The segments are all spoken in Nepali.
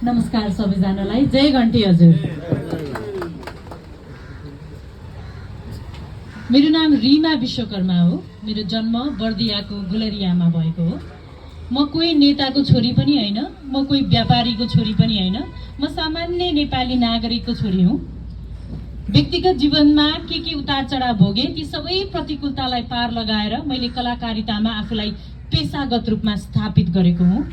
नमस्कार सबैजनालाई, जय घन्टी हजुर। मेरो नाम रिमा विश्वकर्मा हो। मेरो जन्म बर्दियाको गुलरियामा भएको हो। म कोही नेताको छोरी पनि होइन, म कोही व्यापारीको छोरी पनि होइन, म सामान्य नेपाली नागरिकको छोरी हुँ। व्यक्तिगत जीवनमा के उतार चढाव भोगे, ती सबै प्रतिकूलतालाई पार लगाएर मैले कलाकारितामा आफूलाई पेसागत रूपमा स्थापित गरेको हुँ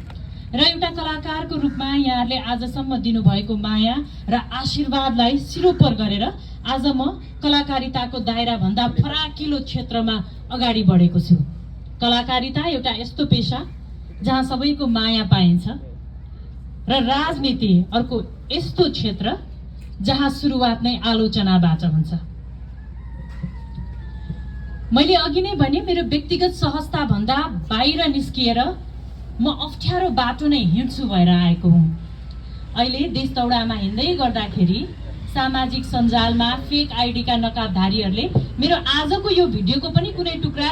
र एउटा कलाकारको रूपमा यहाँहरूले आजसम्म दिनुभएको माया र आशीर्वादलाई सिरोपर गरेर आज म कलाकारिताको दायराभन्दा फराकिलो क्षेत्रमा अगाडि बढेको छु। कलाकारिता एउटा यस्तो पेशा जहाँ सबैको माया पाइन्छ र राजनीति अर्को यस्तो क्षेत्र जहाँ सुरुवात नै आलोचनाबाट हुन्छ। मैले अघि नै भने मेरो व्यक्तिगत सहजता भन्दा बाहिर निस्किएर म अप्ठ्यारो बाटो नै हिँड्छु भएर आएको हुँ। अहिले देश दौडामा हिँड्दै गर्दाखेरि सामाजिक सञ्जालमा फेक आइडीका नकाबधारीहरूले मेरो आजको यो भिडियोको पनि कुनै टुक्रा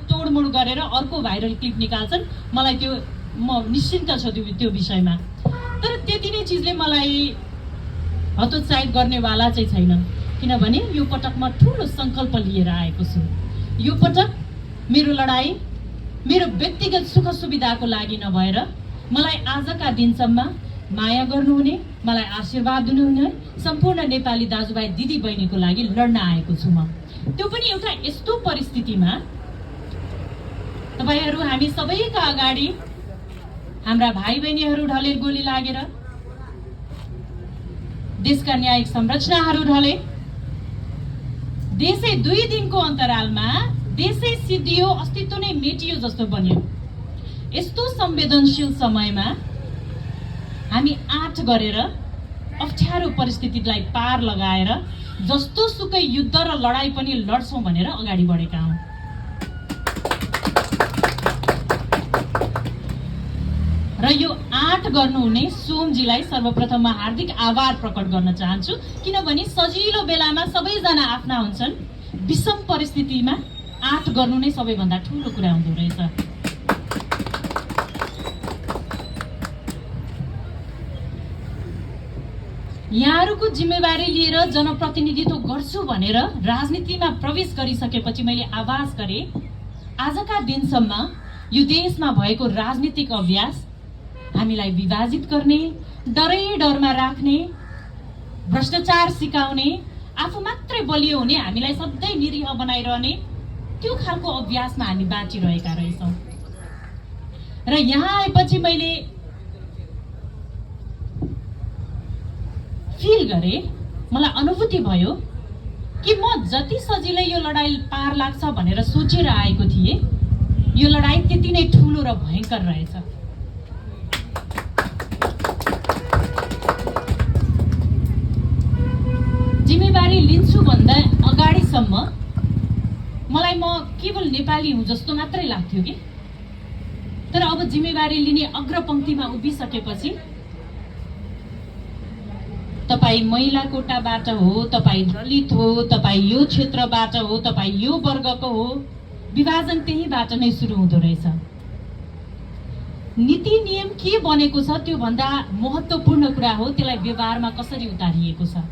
तोडमोड गरेर अर्को भाइरल क्लिप निकाल्छन्। मलाई त्यो म निश्चिन्त छु त्यो विषयमा। तर त्यति नै चिजले मलाई हतोत्साहित गर्नेवाला चाहिँ छैन, किनभने यो पटक म ठुलो सङ्कल्प लिएर आएको छु। यो पटक मेरो लडाई मेरो व्यक्तिगत सुख सुविधाको लागि नभएर मलाई आजका दिनसम्म माया गर्नुहुने, मलाई आशीर्वाद दिनुहुने सम्पूर्ण नेपाली दाजुभाइ दिदी बहिनीको लागि लड्न आएको छु म। त्यो पनि एउटा यस्तो परिस्थितिमा तपाईहरू हामी सबैका अगाडि हाम्रा भाइ बहिनीहरू ढले गोली लागेर, देशका न्यायिक संरचनाहरू ढले, देशै 2 दिनको अन्तरालमा देशै सिद्धियो, अस्तित्व नै मेटियो जस्तो बन्यो। यस्तो संवेदनशील समयमा हामी आँट गरेर अप्ठ्यारो परिस्थितिलाई पार लगाएर जस्तो सुकै युद्ध र लडाई पनि लड्छौँ भनेर अगाडि बढेका हौँ। र यो आँट गर्नुहुने सोमजीलाई सर्वप्रथम म हार्दिक आभार प्रकट गर्न चाहन्छु, किनभने सजिलो बेलामा सबैजना आफ्ना हुन्छन्, विषम परिस्थितिमा आँट गर्नु नै सबैभन्दा ठुलो कुरा हुँदो रहेछ। यहाँहरूको जिम्मेवारी लिएर जनप्रतिनिधित्व गर्छु भनेर राजनीतिमा प्रवेश गरिसकेपछि मैले आभास गरेँ, आजका दिनसम्म यो देशमा भएको राजनीतिक अभ्यास हामीलाई विभाजित गर्ने, डरै डरमा राख्ने, भ्रष्टाचार सिकाउने, आफू मात्रै बलियो हुने, हामीलाई सधैँ निरीह बनाइरहने त्यो खालको अभ्यासमा हामी बाँचिरहेका रहेछौँ। र यहाँ आएपछि मैले फिल गरेँ, मलाई अनुभूति भयो कि म जति सजिलै यो लडाई पार लाग्छ भनेर सोचेर आएको थिएँ, यो लडाई त्यति नै ठुलो र भयङ्कर रहेछ। जिम्मेवारी लिन्छु भन्दा अगाडिसम्म मलाई म केवल नेपाली हुँ जस्तो मात्रै लाग्थ्यो कि, तर अब जिम्मेवारी लिने अग्रपङ्क्तिमा उभिसकेपछि तपाईँ महिला कोटाबाट हो, तपाईँ दलित हो, तपाईँ यो क्षेत्रबाट हो, तपाईँ यो वर्गको हो, विभाजन त्यहीबाट नै सुरु हुँदो रहेछ। नीति नियम के बनेको छ त्यो भन्दा महत्त्वपूर्ण कुरा हो त्यसलाई व्यवहारमा कसरी उतारिएको छ।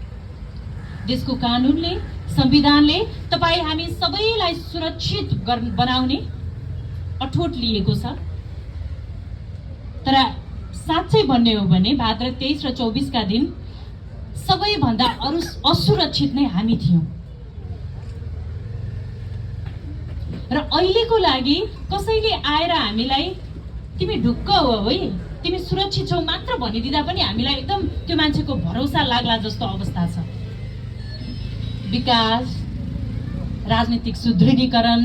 देशको कानुनले, संविधानले तपाईँ हामी सबैलाई सुरक्षित बनाउने अठोट लिएको छ। तर साँच्चै भन्ने हो भने भाद्र 23 र 24 का दिन सबैभन्दा असुरक्षित नै हामी थियौँ। र अहिलेको लागि कसैले आएर हामीलाई तिमी ढुक्क हो है, तिमी सुरक्षित छौ मात्र भनिदिँदा पनि हामीलाई एकदम त्यो मान्छेको भरोसा लाग्ला जस्तो अवस्था छ। विकास, राजनीतिक सुदृढीकरण,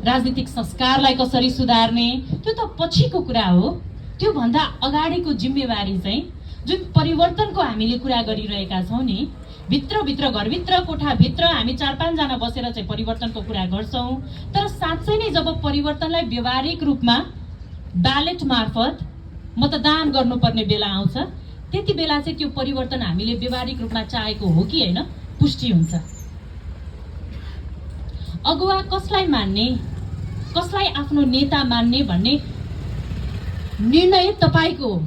राजनीतिक संस्कारलाई कसरी सुधार्ने त्यो त पछिको कुरा हो। त्यो भन्दा अगाडिको जिम्मेवारी चाहिँ जुन परिवर्तनको हामीले कुरा गरिरहेका छौँ नि, भित्रभित्र घरभित्र कोठाभित्र हामी 4-5 जना बसेर चाहिँ परिवर्तनको कुरा गर्छौँ, तर साँच्चै नै जब परिवर्तनलाई व्यवहारिक रूपमा ब्यालेट मार्फत मतदान गर्नुपर्ने बेला आउँछ, त्यति बेला चाहिँ त्यो परिवर्तन हामीले व्यवहारिक रूपमा चाहेको हो कि होइन पुष्टि हुन्छ। अगुवा कसलाई मान्ने, कसलाई आफ्नो नेता मान्ने भन्ने निर्णय तपाईको हो।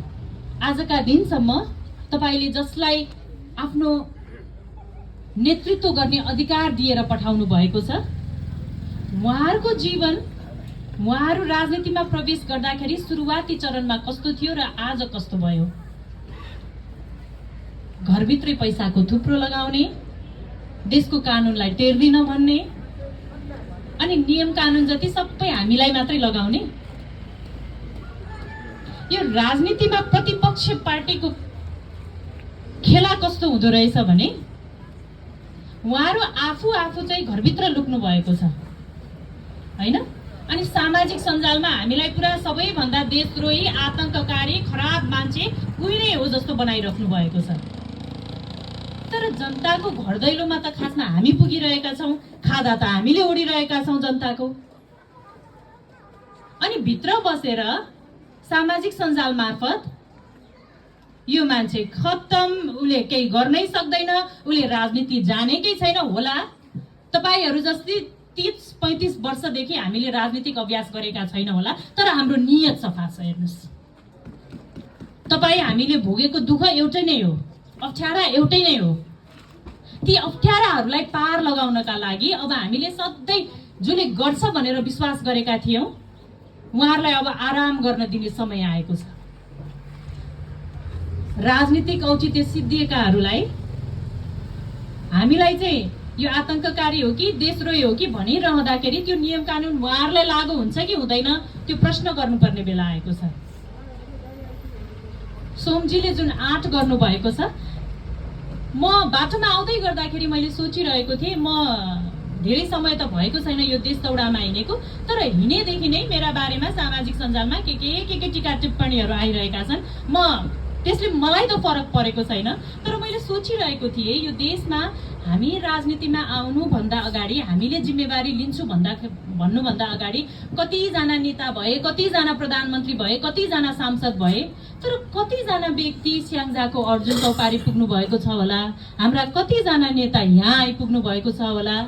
आजका दिनसम्म तपाईले जसलाई आफ्नो नेतृत्व गर्ने अधिकार दिएर पठाउनु भएको छ, उहाँहरूको जीवन, उहाँहरू राजनीतिमा प्रवेश गर्दाखेरि सुरुवाती चरणमा कस्तो थियो र आज कस्तो भयो। घरभित्रै पैसाको थुप्रो लगाउने, देशको कानुनलाई टेर्दिन भन्ने, अनि नियम कानुन जति सबै हामीलाई मात्रै लगाउने। यो राजनीतिमा प्रतिपक्ष पार्टीको खेला कस्तो हुँदो रहेछ भने उहाँहरू आफू चाहिँ घरभित्र लुक्नु भएको छ हैन। अनि सामाजिक सञ्जालमा हामीलाई पुरा सबैभन्दा देशद्रोही, आतंककारी, खराब मान्छे उही नै हो जस्तो बनाइराख्नु भएको छ। तर जनताको घर दैलोमा त खासमा हामी पुगिरहेका छौँ, खादा त हामीले ओडिरहेका छौँ जनताको। अनि भित्र बसेर सामाजिक सञ्जाल मार्फत यो मान्छे खत्तम, उसले केही गर्नै सक्दैन, उसले राजनीति जानेकै छैन होला। तपाईहरू जस्तै 30-35 वर्षदेखि हामीले राजनीतिक अभ्यास गरेका छैन होला, तर हाम्रो नियत सफा छ। हेर्नुस्, तपाईँ हामीले भोगेको दुःख एउटै नै हो, अप्ठ्यारा एउटै नै हो। ती अप्ठ्याराहरूलाई पार लगाउनका लागि अब हामीले सधैँ जसले गर्छ भनेर विश्वास गरेका थियौँ, उहाँहरूलाई अब आराम गर्न दिने समय आएको छ। राजनीतिक औचित्य सिद्धिएकाहरूलाई हामीलाई चाहिँ यो आतंककारी हो कि देशद्रोही हो कि भनिरहँदाखेरि त्यो नियम कानुन उहाँहरूलाई लागू हुन्छ कि हुँदैन त्यो प्रश्न गर्नुपर्ने बेला आएको छ। सोमजीले जुन आँट गर्नुभएको छ, म बाटोमा आउँदै गर्दाखेरि मैले सोचिरहेको थिएँ, म धेरै समय त भएको छैन यो देश दौडामा हिँडेको, तर हिँडेदेखि नै मेरा बारेमा सामाजिक सञ्जालमा के टिका टिप्पणीहरू आइरहेका छन्। त्यसले मलाई त फरक परेको छैन, तर मैले सोचिरहेको थिएँ यो देशमा हामी राजनीतिमा आउनुभन्दा अगाडि, हामीले जिम्मेवारी लिन्छु भन्नुभन्दा अगाडि कतिजना नेता भए, कतिजना प्रधानमन्त्री भए, कतिजना सांसद भए, तर कतिजना व्यक्ति स्याङ्जाको अर्जुन चौपारी पुग्नु भएको छ होला, हाम्रा कतिजना नेता यहाँ आइपुग्नु भएको छ होला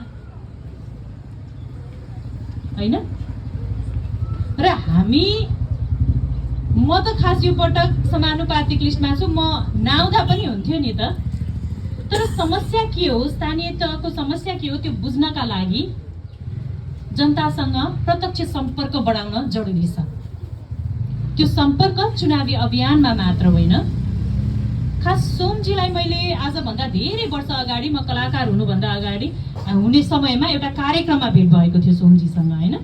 हैन। र हामी, म त खास यो पटक समानुपातिक लिस्टमा छु, म नआउँदा पनि हुन्थ्यो नि त। तर समस्या के हो, स्थानीय तहको समस्या के हो त्यो बुझ्नका लागि जनतासँग प्रत्यक्ष सम्पर्क बढाउन जरुरी छ। त्यो सम्पर्क चुनावी अभियानमा मात्र होइन। खास सोमजीलाई मैले आजभन्दा धेरै वर्ष अगाडि, म कलाकार हुनुभन्दा अगाडि हुने समयमा एउटा कार्यक्रममा भेट भएको थियो सोमजीसँग हैन।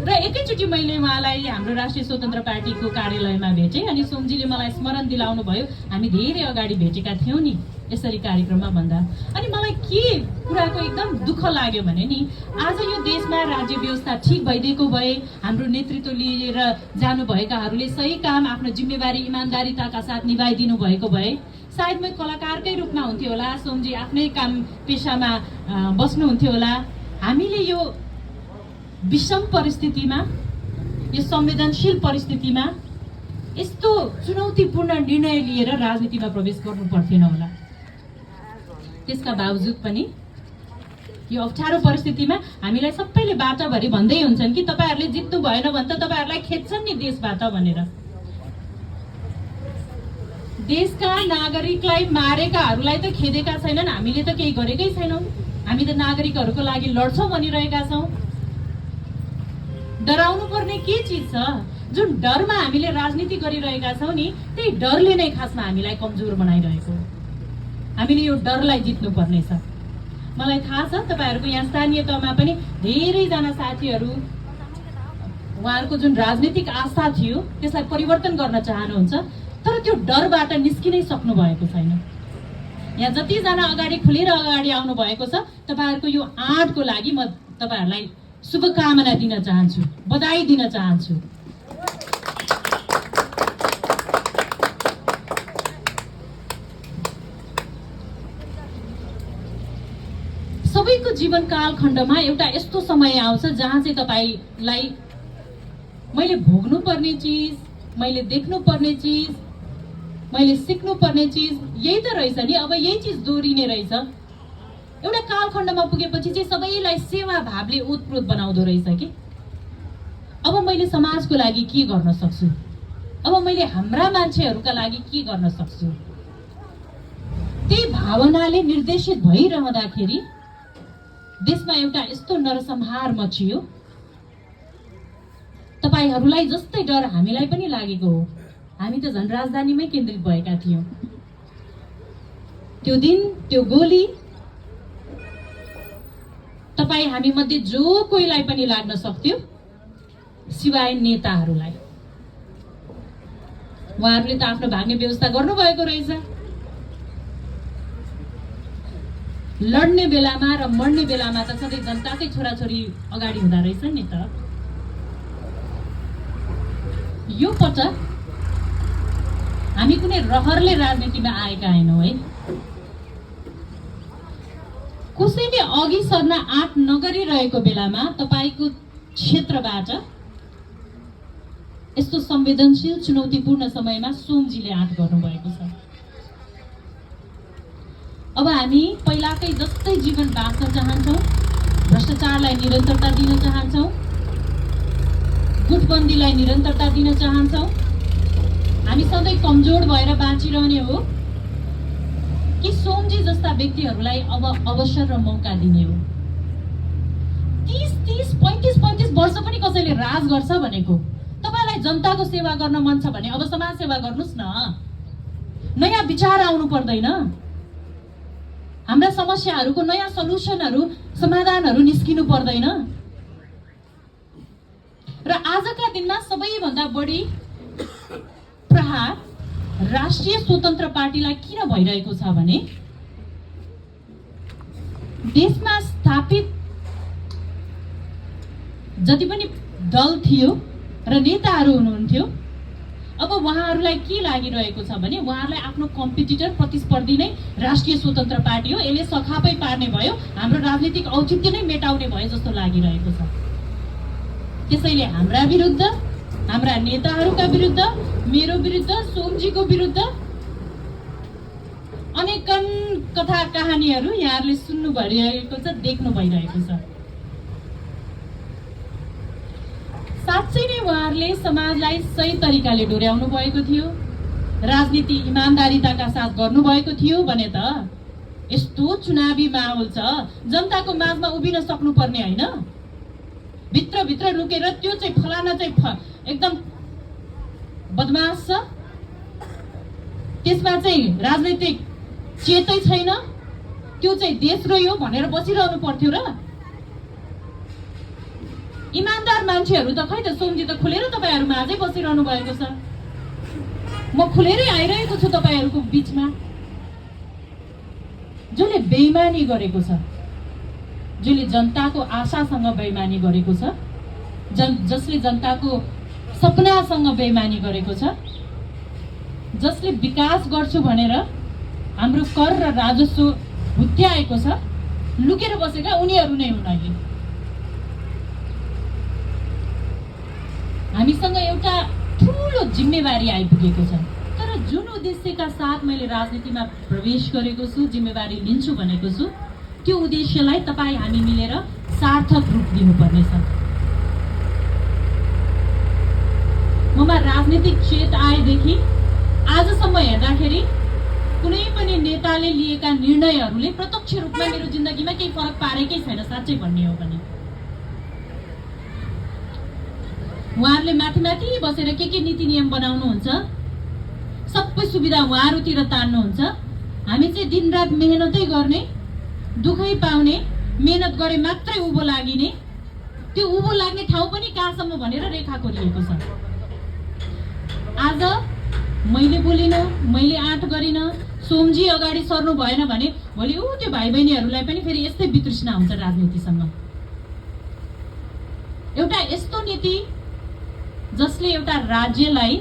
र एकैचोटि मैले उहाँलाई हाम्रो राष्ट्रिय स्वतन्त्र पार्टीको कार्यालयमा भेटेँ। अनि सोमजीले मलाई स्मरण दिलाउनु भयो, हामी धेरै अगाडि भेटेका थियौँ नि यसरी कार्यक्रममा भन्दा। अनि मलाई के कुराको एकदम दुःख लाग्यो भने नि, आज यो देशमा राज्य व्यवस्था ठिक भइदिएको भए, हाम्रो नेतृत्व लिएर जानुभएकाहरूले सही काम आफ्नो जिम्मेवारी इमान्दारिताका साथ निभाइदिनु भएको भए सायद म कलाकारकै रूपमा हुन्थ्यो होला, सोमजी आफ्नै काम पेसामा बस्नुहुन्थ्यो होला। हामीले यो विषम परिस्थितिमा, यो संवेदनशील परिस्थितिमा यस्तो चुनौतीपूर्ण निर्णय लिएर राजनीतिमा प्रवेश गर्नु पर्थेन होला। त्यसका बावजुद पनि यो अप्ठ्यारो परिस्थितिमा हामीलाई सबैले बाटाभरि भन्दै हुन्छन् कि तपाईहरूले जित्नु भएन भने त तपाईहरूलाई खेद्छन् नि देशबाट भनेर। देशका नागरिकलाई मारेकाहरूलाई त खेदेका छैनन्, हामीले त केही गरेकै छैनौँ। हामी त नागरिकहरूको लागि लड्छौँ भनिरहेका छौँ। डराउनु पर्ने के चिज छ? जुन डरमा हामीले राजनीति गरिरहेका छौँ नि, त्यही डरले नै खासमा हामीलाई कमजोर बनाइरहेको हो। हामीले यो डरलाई जित्नु पर्नेछ। मलाई थाहा छ तपाईहरूको यहाँ स्थानीय तहमा पनि धेरैजना साथीहरू उहाँहरूको जुन राजनीतिक आस्था थियो त्यसलाई परिवर्तन गर्न चाहनुहुन्छ, तर त्यो डरबाट निस्किनै सक्नु भएको छैन। यहाँ जतिजना अगाडि खुलेर अगाडि आउनु भएको छ, तपाईहरूको यो आँटको लागि म तपाईहरूलाई शुभकामना दिन चाहन्छु, बधाई दिन चाहन्छु। सबैको जीवन कालखण्डमा एउटा यस्तो समय आउँछ जहाँ चाहिँ तपाईलाई मैले भोग्नु पर्ने चिज, मैले देख्नु पर्ने चिज, मैले सिक्नु पर्ने चिज यही त रहेछ नि। अब यही चिज दोहोरिने रहेछ। एउटा कालखण्डमा पुगेपछि चाहिँ सबैलाई सेवा भावले ओतप्रोत बनाउँदो रहेछ कि अब मैले समाजको लागि के गर्न सक्छु, अब मैले हाम्रा मान्छेहरूका लागि के गर्न सक्छु? त्यही भावनाले निर्देशित भइरहँदाखेरि देशमा एउटा यस्तो नरसंहार मचियो। तपाईहरूलाई जस्तै डर हामीलाई पनि लागेको हो। हामी त झन् राजधानीमै केन्द्रित भएका थियौँ। त्यो दिन त्यो गोली तपाईँ हामी मध्ये जो कोहीलाई पनि लाग्न सक्थ्यो, सिवाय नेताहरूलाई। उहाँहरूले त आफ्नो भाग्ने व्यवस्था गर्नुभएको रहेछ। लड्ने बेलामा र मर्ने बेलामा त सधैँ जनताकै छोराछोरी अगाडि हुँदो रहेछ नि त। यो पटक हामी कुनै रहरले राजनीतिमा आएका होइनौँ है। कसैले अघि सर्न आँट नगरिरहेको बेलामा तपाईँको क्षेत्रबाट यस्तो संवेदनशील चुनौतीपूर्ण समयमा सोमजीले आँट गर्नुभएको छ। अब हामी पहिलाकै जस्तै जीवन बाँच्न चाहन्छौँ, भ्रष्टाचारलाई निरन्तरता दिन चाहन्छौँ, गुटबन्दीलाई निरन्तरता दिन चाहन्छौँ। हामी सधैँ कमजोर भएर बाँचिरहने हो कि सोमजी जस्ता व्यक्तिहरूलाई अब अवसर र मौका दिने हो? 30, 35 वर्ष पनि कसैले राज गर्छ भनेको? तपाईलाई जनताको सेवा गर्न मन छ भने अब समाज सेवा गर्नुस् न। नयाँ विचार आउनु पर्दैन? हाम्रा समस्याहरूको नयाँ सल्युसनहरू, समाधानहरू निस्किनु पर्दैन? र आजका दिनमा सबैभन्दा बढी प्रहार राष्ट्रिय स्वतन्त्र पार्टीलाई किन भइरहेको छ भने देशमा स्थापित जति पनि दल थियो र नेताहरू हुनुहुन्थ्यो, अब उहाँहरूलाई के लागिरहेको छ भने उहाँहरूलाई आफ्नो कम्पिटिटर, प्रतिस्पर्धी नै राष्ट्रिय स्वतन्त्र पार्टी हो, यसले सखापै पार्ने भयो, हाम्रो राजनीतिक औचित्य नै मेटाउने भयो जस्तो लागिरहेको छ। त्यसैले हाम्रा विरुद्ध, हाम्रा नेताहरूका विरुद्ध, मेरो विरुद्ध, सोमजीको विरुद्ध अनेकन कथा कहानीहरू यहाँहरूले सुन्नु भइरहेको छ, देख्नु भइरहेको छ। साँच्चै नै उहाँहरूले समाजलाई सही तरिकाले डोर्याउनु भएको थियो, राजनीति इमानदारिताका साथ गर्नुभएको थियो भने त यस्तो चुनावी माहौल छ, जनताको माझमा उभिन सक्नुपर्ने होइन? भित्रभित्र लुकेर त्यो चाहिँ फलाना चाहिँ एकदम बदमास छ, त्यसमा चाहिँ राजनैतिक चेतै छैन, त्यो चाहिँ देशद्रोही हो भनेर बसिरहनु पर्थ्यो र? इमानदार मान्छेहरू त खै त सोमजी त खुलेर तपाईँहरू माझै बसिरहनु भएको छ। म खुलेरै आइरहेको छु तपाईँहरूको बिचमा। जसले बेइमानी गरेको छ, जसले जनताको आशासँग बेइमानी गरेको छ, जसले जनताको सपनासँग बेइमानी गरेको छ, जसले विकास गर्छु भनेर हाम्रो कर र राजस्व हुत्याएको छ, लुकेर बसेका उनीहरू नै हुन्। अहिले हामीसँग एउटा ठुलो जिम्मेवारी आइपुगेको छ। तर जुन उद्देश्यका साथ मैले राजनीतिमा प्रवेश गरेको छु, जिम्मेवारी लिन्छु भनेको छु, त्यो उद्देश्यलाई तपाईँ हामी मिलेर सार्थक रूप दिनुपर्नेछ। ममा राजनीतिक चेत आएदेखि आजसम्म हेर्दाखेरि कुनै पनि नेताले लिएका निर्णयहरूले प्रत्यक्ष रूपमा मेरो जिन्दगीमा केही फरक पारेकै छैन, साँच्चै भन्ने हो भने। उहाँहरूले माथि माथि बसेर के नीति नियम बनाउनुहुन्छ, सबै सुविधा उहाँहरूतिर तान्नुहुन्छ। हामी चाहिँ दिनरात मेहनतै गर्ने, दुखै पाउने, मेहनत गरे मात्रै उँभो लागिने, त्यो उँभो लाग्ने ठाउँ पनि कहाँसम्म भनेर रेखा कोरिएको छ। आज मैले बोलिनँ, मैले आँट गरिनँ, सोमजी अगाडि सर्नु भएन भने भोलि त्यो भाइ बहिनीहरूलाई पनि फेरि यस्तै वितृष्णा हुन्छ राजनीतिसँग। एउटा यस्तो नीति जसले एउटा राज्यलाई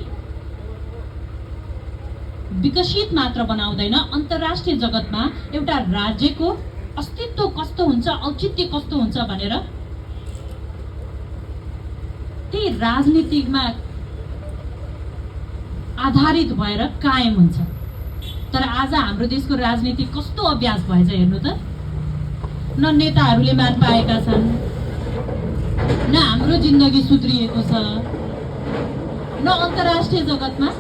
विकसित मात्र बनाउँदैन, अन्तर्राष्ट्रिय जगतमा एउटा राज्यको अस्तित्व कस्तो हुन्छ, औचित्य कस्तो हुन्छ भनेर त्यही राजनीतिमा आधारित भएर कायम हुन्छ। तर आज हाम्रो देशको राजनीति कस्तो अभ्यास भएछ हेर्नु त। न नेताहरूले मान पाएका छन्, न हाम्रो जिन्दगी सुध्रिएको छ, न अन्तर्राष्ट्रिय जगतमा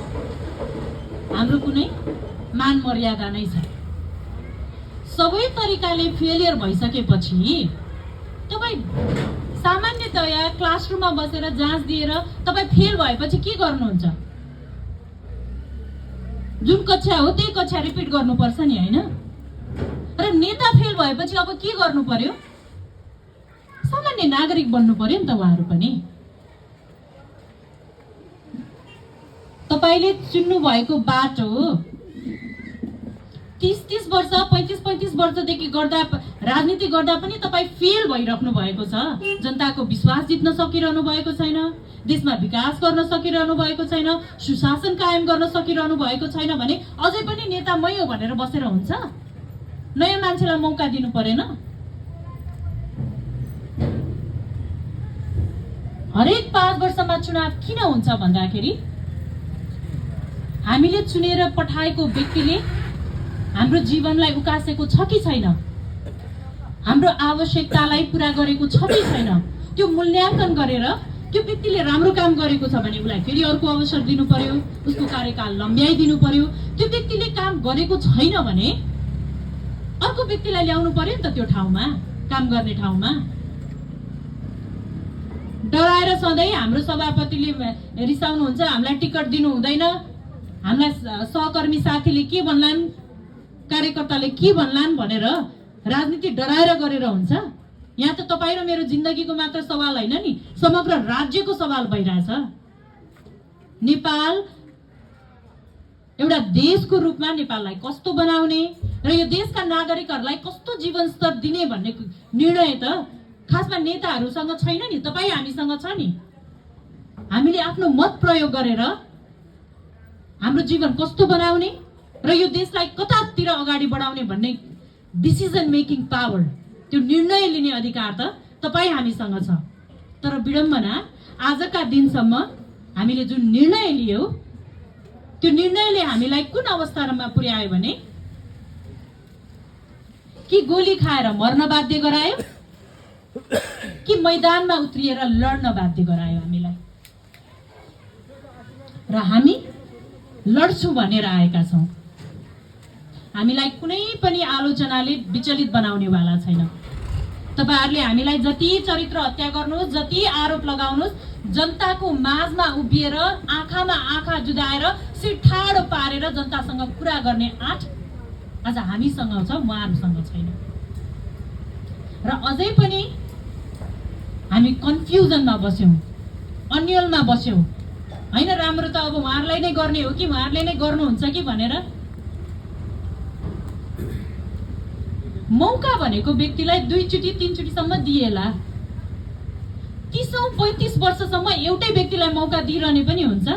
हाम्रो कुनै मान मर्यादा नै छ। सबै तरिकाले फेलियर भइसकेपछि तपाईँ सामान्यतया क्लासरुममा बसेर जाँच दिएर तपाईँ फेल भएपछि के गर्नुहुन्छ? जुन कक्षा हो त्यही कक्षा रिपिट गर्नुपर्छ नि, होइन? र नेता फेल भएपछि अब के गर्नु पर्यो? सामान्य नागरिक बन्नु पर्यो नि त उहाँहरू पनि। तपाईले चुन्नु भएको बाटो 30 वर्ष 35 वर्षदेखि गर्दा राजनीति गर्दा पनि तपाईँ फेल भइराख्नु भएको छ। जनताको विश्वास जित्न सकिरहनु भएको छैन, देशमा विकास गर्न सकिरहनु भएको छैन, सुशासन कायम गर्न सकिरहनु भएको छैन भने अझै पनि नेता मै हो भनेर बसेर हुन्छ? नयाँ मान्छेलाई मौका दिनु परेन? हरेक 5 वर्षमा चुनाव किन हुन्छ भन्दाखेरि हामीले चुनेर पठाएको व्यक्तिले हाम्रो जीवनलाई उकासेको छ कि छैन, हाम्रो आवश्यकतालाई पूरा गरेको छ कि छैन, त्यो मूल्याङ्कन गरेर त्यो व्यक्तिले राम्रो काम गरेको छ भने उसलाई फेरि अर्को अवसर दिनु पर्यो, उसको कार्यकाल लम्ब्याइदिनु पर्यो। त्यो व्यक्तिले काम गरेको छैन भने अर्को व्यक्तिलाई ल्याउनु पर्यो नि त त्यो ठाउँमा, काम गर्ने ठाउँमा। डराएर सधैँ हाम्रो सभापतिले रिसाउनुहुन्छ, हामीलाई टिकट दिनु हुँदैन, हामीलाई सहकर्मी साथीले के भन्लान्, कार्यकर्ताले के भन्लान् भनेर राजनीति डराएर गरेर हुन्छ? यहाँ त तपाईँ र मेरो जिन्दगीको मात्र सवाल होइन नि, समग्र राज्यको सवाल भइरहेछ। नेपाल एउटा देशको रूपमा नेपाललाई कस्तो बनाउने र यो देशका नागरिकहरूलाई कस्तो जीवन स्तर दिने भन्ने निर्णय त खासमा नेताहरूसँग छैन नि, तपाईँ हामीसँग छ नि। हामीले आफ्नो मत प्रयोग गरेर हाम्रो जीवन कस्तो बनाउने र यो देशलाई कतातिर अगाडि बढाउने भन्ने डिसिजन मेकिङ पावर, त्यो निर्णय लिने अधिकार त तपाईँ हामीसँग छ। तर विडम्बना आजका दिनसम्म हामीले जुन निर्णय लियौँ त्यो निर्णयले हामीलाई कुन अवस्थामा पुर्यायो भने कि गोली खाएर मर्न बाध्य गरायो कि मैदानमा उत्रिएर लड्न बाध्य गरायो हामीलाई। र हामी लड्छौँ भनेर आएका छौँ। हामीलाई कुनै पनि आलोचनाले विचलित बनाउनेवाला छैन। तपाईहरूले हामीलाई जति चरित्र हत्या गर्नुहोस्, जति आरोप लगाउनुहोस्, जनताको माझमा उभिएर आँखामा आँखा जुदाएर सिर ठाडो पारेर जनतासँग कुरा गर्ने आँट आज हामीसँग छ, उहाँहरूसँग छैन। र अझै पनि हामी कन्फ्युजनमा बस्यौँ, अन्यलमा बस्यौँ, होइन राम्रो त अब उहाँहरूलाई नै गर्ने हो कि उहाँहरूले नै गर्नुहुन्छ कि भनेर। मौका भनेको व्यक्तिलाई 2 चोटि 3 चोटिसम्म दिएला। 30-35 वर्षसम्म एउटै व्यक्तिलाई मौका दिइरहने पनि हुन्छ।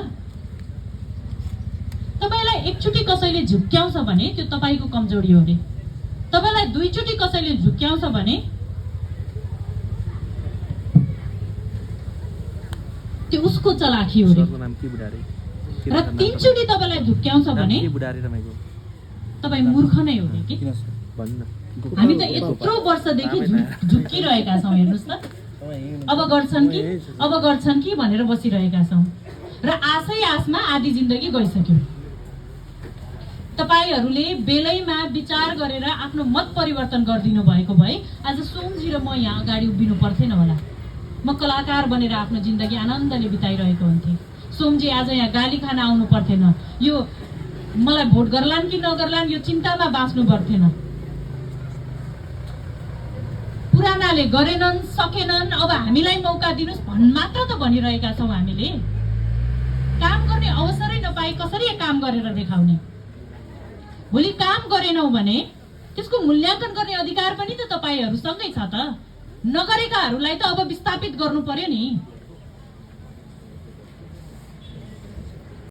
तपाईँलाई एकचोटि कसैले झुक्क्याउँछ भने त्यो तपाईँको कमजोरी हो रे। तपाईँलाई 2 चोटि कसैले झुक्क्याउँछ भने त्यो उसको चलाखी हो रे। र 3 चोटि तपाईँलाई झुक्क्याउँछ भने तपाईँ मूर्ख नै हो रे कि। हामी त यत्रो वर्षदेखि झुक्किरहेका छौँ, हेर्नुहोस् त। अब गर्छन् कि भनेर बसिरहेका छौँ र आशै आशमा आधी जिन्दगी गइसक्यो। तपाईहरूले बेलैमा विचार गरेर आफ्नो मत परिवर्तन गरिदिनु भएको भए आज सोमजी र म यहाँ अगाडि उभिनु पर्थेन होला। म कलाकार बनेर आफ्नो जिन्दगी आनन्दले बिताइरहेको हुन्थेँ। सोमजी आज यहाँ गाली खान आउनु पर्थेन, यो मलाई भोट गर्लान् कि नगर्लान् यो चिन्तामा बाँच्नु पर्थेन। पुरानाले गरेनन्, सकेनन्, अब हामीलाई मौका दिनुहोस् मात्र त भनिरहेका छौँ। हामीले काम गर्ने अवसरै नपाए कसरी काम गरेर देखाउने? भोलि काम गरेनौँ भने त्यसको मूल्याङ्कन गर्ने अधिकार पनि त तपाईँहरूसँगै छ त। नगरेकाहरूलाई त अब विस्थापित गर्नु पर्यो नि।